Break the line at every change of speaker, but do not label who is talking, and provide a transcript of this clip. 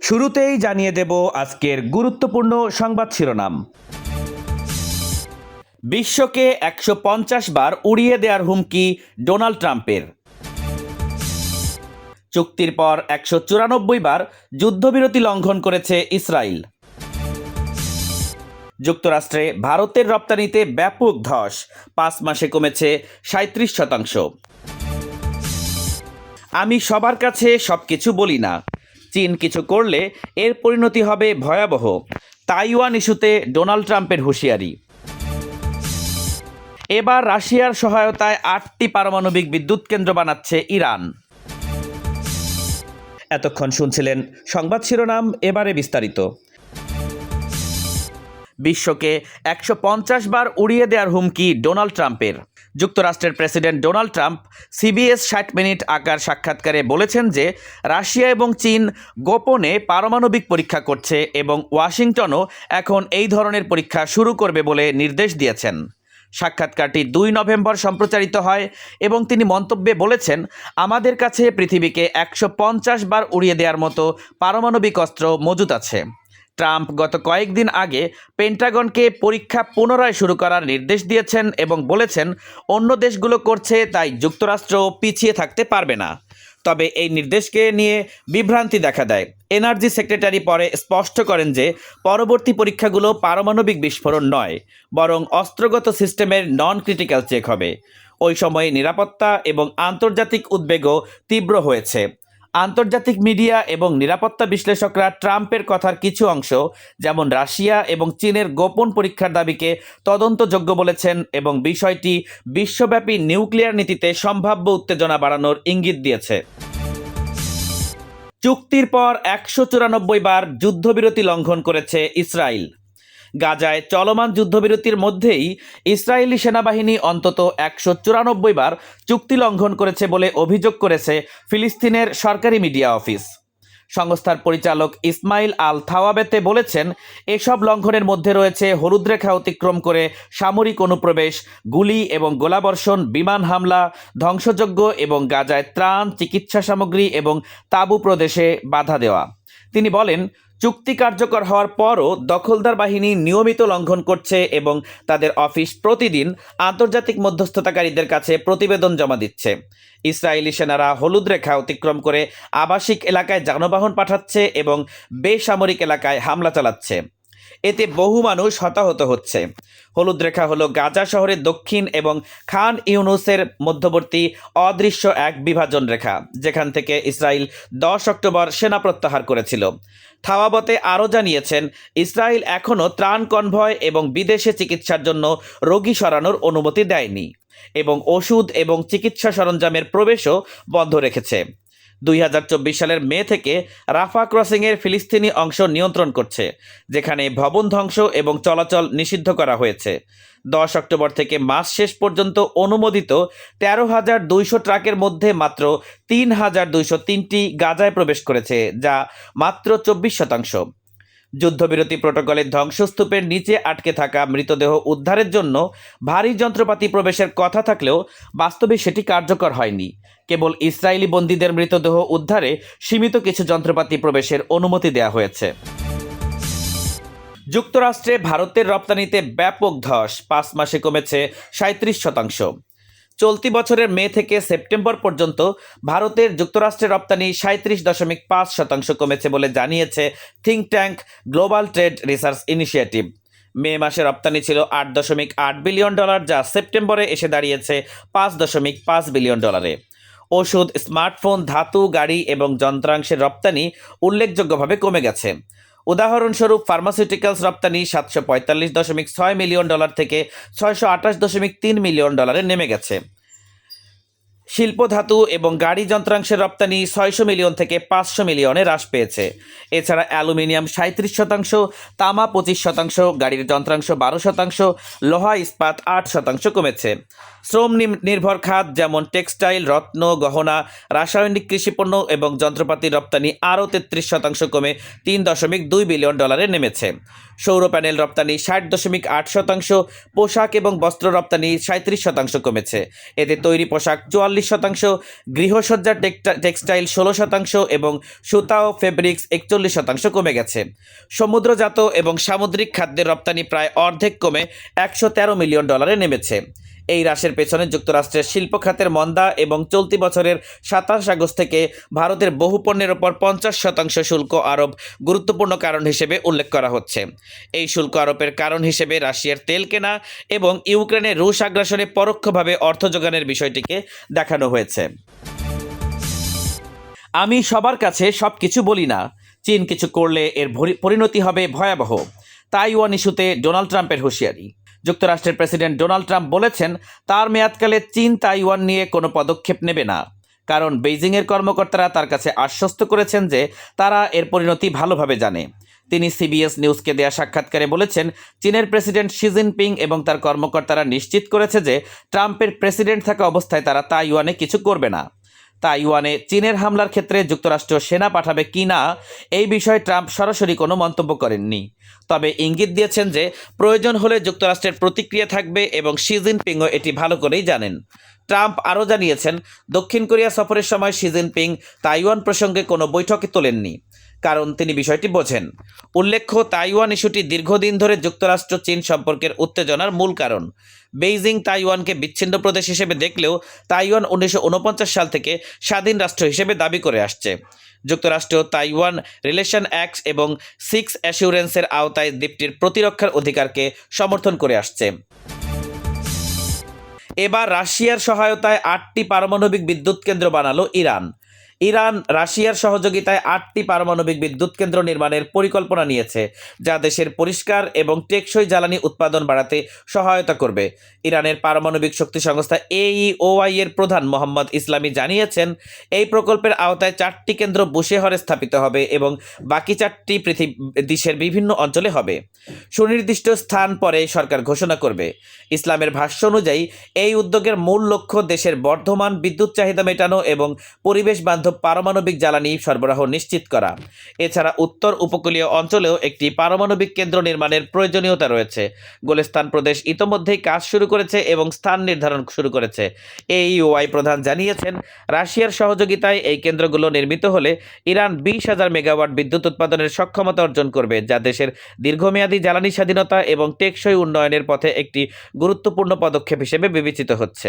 শুরুতেই জানিয়ে দেব আজকের গুরুত্বপূর্ণ সংবাদ শিরোনাম। বিশ্বকে ১৫০ বার উড়িয়ে দেওয়ার হুমকি ডোনাল্ড ট্রাম্পের। চুক্তির পর ১৯৪ বার যুদ্ধবিরতি লঙ্ঘন করেছে ইসরায়েল। যুক্তরাষ্ট্রে ভারতের রপ্তানিতে ব্যাপক ধস, ৫ মাসে কমেছে ৩৭%। আমি সবার কাছে সবকিছু বলি না, চীন কিছু করলে এর পরিণতি হবে ভয়াবহ। তাইওয়ান ইস্যুতে ডোনাল্ড ট্রাম্পের হুঁশিয়ারি। এবার রাশিয়ার সহায়তায় ৮টি পারমাণবিক বিদ্যুৎ কেন্দ্র বানাচ্ছে ইরান। এতক্ষণ শুনছিলেন সংবাদ শিরোনাম, এবারে বিস্তারিত। বিশ্বকে ১৫০ বার উড়িয়ে দেওয়ার হুমকি ডোনাল্ড ট্রাম্পের। যুক্তরাষ্ট্রের president Donald Trump CBS ৬০ minute আকার সাক্ষাৎকারে বলেছেন যে রাশিয়া এবং চীন গোপনে পারমাণবিক পরীক্ষা করছে এবং ওয়াশিংটনও এখন এই ধরনের পরীক্ষা শুরু করবে বলে নির্দেশ দিয়েছেন। সাক্ষাৎকারটি ২ নভেম্বর সম্প্রচারিত হয় এবং তিনি মন্তব্যে বলেছেন, আমাদের কাছে পৃথিবীকে ১৫০ বার উড়িয়ে দেওয়ার মতো পারমাণবিক অস্ত্র মজুত আছে। ট্রাম্প গত কয়েকদিন আগে পেন্টাগনকে পরীক্ষা পুনরায় শুরু করার নির্দেশ দিয়েছেন এবং বলেছেন অন্য দেশগুলো করছে তাই যুক্তরাষ্ট্র পিছিয়ে থাকতে পারবে না। তবে এই নির্দেশকে নিয়ে বিভ্রান্তি দেখা দেয়। এনার্জি সেক্রেটারি পরে স্পষ্ট করেন যে পরবর্তী পরীক্ষাগুলো পারমাণবিক বিস্ফোরণ নয়, বরং অস্ত্রগত সিস্টেমের নন ক্রিটিক্যাল চেক হবে। ওই সময়ে নিরাপত্তা এবং আন্তর্জাতিক উদ্বেগও তীব্র হয়েছে। আন্তর্জাতিক মিডিয়া এবং নিরাপত্তা বিশ্লেষকরা ট্রাম্পের কথার কিছু অংশ, যেমন রাশিয়া এবং চীনের গোপন পরীক্ষার দাবিকে তদন্তযোগ্য বলেছেন এবং বিষয়টি বিশ্বব্যাপী নিউক্লিয়ার নীতিতে সম্ভাব্য উত্তেজনা বাড়ানোর ইঙ্গিত দিয়েছে। চুক্তির পর ১৯৪ বার যুদ্ধবিরতি লঙ্ঘন করেছে ইসরায়েল। গাজায় চলমান যুদ্ধবিরতির মধ্যেই ইসরায়েলি সেনাবাহিনী অন্তত ১৯৪ বার চুক্তি লঙ্ঘন করেছে বলে অভিযোগ করেছে ফিলিস্তিনের সরকারি মিডিয়া অফিস। সংস্থার পরিচালক ইসমাইল আল থাওয়াবেতে বলেছেন, এসব লঙ্ঘনের মধ্যে রয়েছে হলুদ রেখা অতিক্রম করে সামরিক অনুপ্রবেশ, গুলি এবং গোলাবর্ষণ, বিমান হামলা, ধ্বংসযজ্ঞ এবং গাজায় ত্রাণ, চিকিৎসা সামগ্রী এবং তাঁবু প্রদেশে বাধা দেওয়া। তিনি বলেন, চুক্তি কার্যকর হওয়ার পরও দখলদার বাহিনী নিয়মিত লঙ্ঘন করছে এবং তাদের অফিস প্রতিদিন আন্তর্জাতিক মধ্যস্থতাকারীদের কাছে প্রতিবেদন জমা দিচ্ছে। ইসরায়েলি সেনারা হলুদ রেখা অতিক্রম করে আবাসিক এলাকায় যানবাহন পাঠাচ্ছে এবং বেসামরিক এলাকায় হামলা চালাচ্ছে। এতে বহু মানুষ হতাহত হচ্ছে। হলুদ রেখা হলো গাজা শহরের দক্ষিণ এবং খান ইউনুসের মধ্যবর্তী অদৃশ্য এক বিভাজন রেখা, যেখান থেকে ইসরায়েল ১০ অক্টোবর সেনা প্রত্যাহার করেছিল। থাওয়াবতে আরও জানিয়েছেন, ইসরায়েল এখনও ত্রাণ কনভয় এবং বিদেশে চিকিৎসার জন্য রোগী সরানোর অনুমতি দেয়নি এবং ওষুধ এবং চিকিৎসা সরঞ্জামের প্রবেশও বন্ধ রেখেছে। ২০২৪ সালের মে থেকে রাফা ক্রসিংয়ের ফিলিস্তিনি অংশ নিয়ন্ত্রণ করছে, যেখানে ভবন ধ্বংস এবং চলাচল নিষিদ্ধ করা হয়েছে। ১০ অক্টোবর থেকে মাস শেষ পর্যন্ত অনুমোদিত ১৩,২০০ ট্রাকের মধ্যে মাত্র ৩,২০৩টি গাজায় প্রবেশ করেছে, যা মাত্র ২৪%। যুদ্ধবিরতি প্রটোকলের ধ্বংসস্তূপের নিচে আটকে থাকা মৃতদেহ উদ্ধারের জন্য ভারী যন্ত্রপাতি প্রবেশের কথা থাকলেও বাস্তবে সেটি কার্যকর হয়নি। কেবল ইসরায়েলি বন্দীদের মৃতদেহ উদ্ধারে সীমিত কিছু যন্ত্রপাতি প্রবেশের অনুমতি দেওয়া হয়েছে। যুক্তরাষ্ট্রে ভারতের রপ্তানিতে ব্যাপক ধস, ৫ মাসে কমেছে ৩৭%। চলতি বছরের মে থেকে সেপ্টেম্বর পর্যন্ত ভারতের যুক্তরাষ্ট্রের রপ্তানি ৩৭.৫% কমেছে বলে জানিয়েছে think tank global trade research initiative. May মাসে রপ্তানি ছিল $৮.৮ বিলিয়ন, যা সেপ্টেম্বরে এসে দাঁড়িয়েছে $৫.৫ বিলিয়ন। ওষুধ, স্মার্টফোন, ধাতু, গাড়ি এবং যন্ত্রাংশের রপ্তানি উল্লেখযোগ্যভাবে কমে গেছে। উদাহরণস্বরূপ ফার্মাসিউটিক্যালস রপ্তানি $৭৪৫.৬ মিলিয়ন থেকে $৬২৮.৩ মিলিয়ন নেমে গেছে। শিল্প ধাতু এবং গাড়ি যন্ত্রাংশের রপ্তানি ৬০০ মিলিয়ন থেকে ৫০০ মিলিয়নে হ্রাস পেয়েছে। এছাড়া অ্যালুমিনিয়াম ৩৭%, তামা ২৫%, গাড়ির যন্ত্রাংশ ১২%, লোহা ইস্পাত ৮% কমেছে। শ্রম নির্ভর খাত যেমন টেক্সটাইল, রত্ন, গহনা, রাসায়নিক কৃষিপণ্য এবং যন্ত্রপাতির রপ্তানি আরও ৩৩% কমে $৩.২ বিলিয়ন নেমেছে। সৌর প্যানেল রপ্তানি 60.8%, পোশাক এবং বস্ত্র রপ্তানি 37% কমেছে। এতে তৈরি পোশাক 44%, গৃহসজ্জা টেক্সটাইল 16% এবং সুতা ও ফেব্রিক্স 41% কমে গেছে। সমুদ্রজাত এবং সামুদ্রিক খাদ্যের রপ্তানি প্রায় অর্ধেক কমে $113 মিলিয়ন নেমেছে। এই হ্রাসের পেছনে যুক্তরাষ্ট্রের শিল্প খাতের মন্দা এবং চলতি বছরের 27 আগস্ট থেকে ভারতের বহু পণ্যের ওপর 50% শুল্ক আরোপ গুরুত্বপূর্ণ কারণ হিসেবে উল্লেখ করা হচ্ছে। এই শুল্ক আরোপের কারণ হিসেবে রাশিয়ার তেল কেনা এবং ইউক্রেনে রুশ আগ্রাসনে পরোক্ষভাবে অর্থ যোগানের বিষয়টিকে দেখানো হয়েছে। আমি সবার কাছে সব কিছু বলি না, চীন কিছু করলে এর পরিণতি হবে ভয়াবহ। তাইওয়ান ইস্যুতে ডোনাল্ড ট্রাম্পের হুঁশিয়ারি। যুক্তরাষ্ট্রের প্রেসিডেন্ট ডোনাল্ড ট্রাম্প বলেছেন, তার মেয়াদকালে চীন তাইওয়ান নিয়ে কোনো পদক্ষেপ নেবে না, কারণ বেইজিংয়ের কর্মকর্তারা তার কাছে আশ্বস্ত করেছেন যে তারা এর পরিণতি ভালোভাবে জানে। তিনি সিবিএস নিউজকে দেয়া সাক্ষাৎকারে বলেছেন, চীনের প্রেসিডেন্ট শি জিনপিং এবং তার কর্মকর্তারা নিশ্চিত করেছে যে ট্রাম্পের প্রেসিডেন্ট থাকা অবস্থায় তারা তাইওয়ানে কিছু করবে না। তাইওয়ানে চীনের হামলার ক্ষেত্রে যুক্তরাষ্ট্র সেনা পাঠাবে কি না এই বিষয়ে ট্রাম্প সরাসরি কোনো মন্তব্য করেননি, তবে ইঙ্গিত দিয়েছেন যে প্রয়োজন হলে যুক্তরাষ্ট্রের প্রতিক্রিয়া থাকবে এবং শি জিনপিংও এটি ভালো করেই জানেন। ট্রাম্প আরও জানিয়েছেন, দক্ষিণ কোরিয়া সফরের সময় শি জিনপিং তাইওয়ান প্রসঙ্গে কোনো বৈঠকে তোলেননি, কারণ তিনি বিষয়টি বোঝেন। উল্লেখ্য, তাইওয়ান ইস্যুটি দীর্ঘদিন ধরে যুক্তরাষ্ট্র চীন সম্পর্কের উত্তেজনার মূল কারণ। বেইজিং তাইওয়ানকে বিচ্ছিন্ন প্রদেশ হিসেবে দেখলেও তাইওয়ান 1949 সাল থেকে স্বাধীন রাষ্ট্র হিসেবে দাবি করে আসছে। যুক্তরাষ্ট্র তাইওয়ান রিলেশন অ্যাক্ট এবং 6 অ্যাসিউরেন্সের আওতায় দ্বীপটির প্রতিরক্ষার অধিকারকে সমর্থন করে আসছে। এবার রাশিয়ার সহায়তায় 8টি পারমাণবিক বিদ্যুৎ কেন্দ্র বানালো ইরান। ইরান রাশিয়ার সহযোগিতায় 8টি পারমাণবিক বিদ্যুৎ কেন্দ্র নির্মাণের পরিকল্পনা নিয়েছে, যা দেশের পরিষ্কার এবং টেকসই জ্বালানি উৎপাদন বাড়াতে সহায়তা করবে। ইরানের পারমাণবিক শক্তি সংস্থা এইওআই এর প্রধান মোহাম্মদ ইসলামি জানিয়েছেন, এই প্রকল্পের আওতায় 4টি কেন্দ্র বুশেহরে স্থাপিত হবে এবং বাকি 4টি দেশের বিভিন্ন অঞ্চলে হবে। সুনির্দিষ্ট স্থান পরে সরকার ঘোষণা করবে। ইসলামের ভাষ্য অনুযায়ী এই উদ্যোগের মূল লক্ষ্য দেশের বর্ধমান বিদ্যুৎ চাহিদা মেটানো এবং পরিবেশ বান্ধব পারমাণবিক জ্বালানি সরবরাহ নিশ্চিত করা। এছাড়া উত্তর উপকূলীয় অঞ্চলেও একটি পারমাণবিক কেন্দ্র নির্মাণের প্রয়োজনীয়তা রয়েছে। গোলেস্তান প্রদেশ ইতোমধ্যেই কাজ শুরু করেছে এবং স্থান নির্ধারণ শুরু করেছে। এইওআই প্রধান জানিয়েছেন, রাশিয়ার সহযোগিতায় এই কেন্দ্রগুলো নির্মিত হলে ইরান 20,000 মেগাওয়াট বিদ্যুৎ উৎপাদনের সক্ষমতা অর্জন করবে, যা দেশের দীর্ঘমেয়াদী জ্বালানি স্বাধীনতা এবং টেকসই উন্নয়নের পথে একটি গুরুত্বপূর্ণ পদক্ষেপ হিসেবে বিবেচিত হচ্ছে।